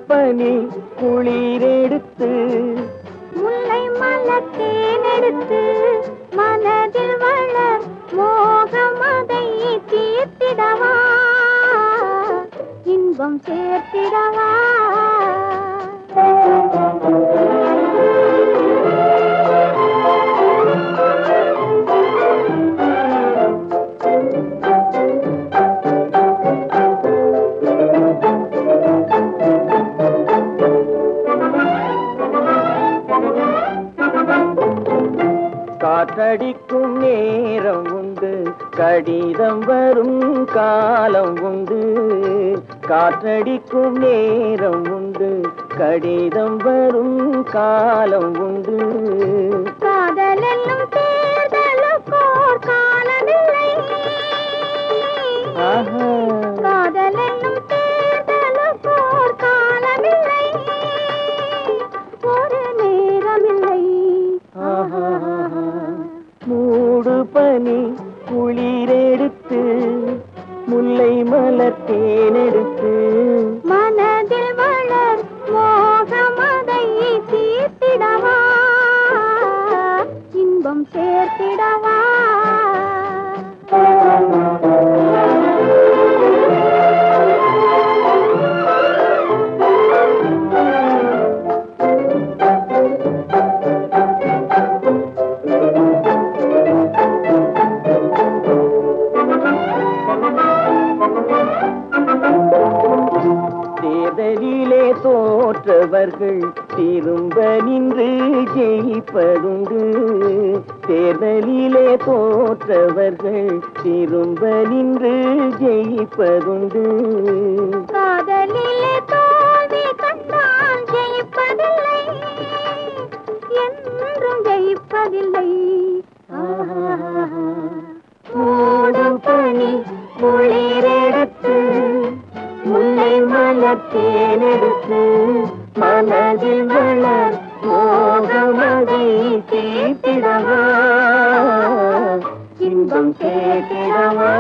பனி குளிரெடுத்து முல்லை மலத்தேனெடுத்து மனதில் வளர் மோகமதை தீர்த்திடவா இன்பம் சேர்த்திடவா காற்றடிக்கும் நேரம் உண்டு கடிதம் வரும் காலம் உண்டு காற்றடிக்கும் நேரம் உண்டு கடிதம் வரும் காலம் உண்டு காதலென்னும் தேர்தலுக்கோர் காலமில்லை காதலென்னும் தேர்தலுக்கோர் காலமில்லை ஒரு நேரமில்லை மூடு பனி குளிரெடுத்து முல்லை மலத்தேனெடுத்து மனதில் வளர் மோகமதை தீர்த்திடவா இன்பம் சேர்த்திடவா தேர்தலிலே தோற்றவர்கள் திரும்ப நின்று ஜெயிப்பதுண்டு தேர்தலிலே தோற்றவர்கள் திரும்ப நின்று ஜெயிப்பதுண்டு காதலிலே தோல்வி கண்டால் ஜெயிப்பதில்லை என்றும் ஜெயிப்பதில்லை மூடும் பனி குளிரெடுத்து முல்லை மலத்தேனெடுத்து மனதில் வளர் மோகமதை தீர்த்திடவா இன்பம் சேர்த்திடவா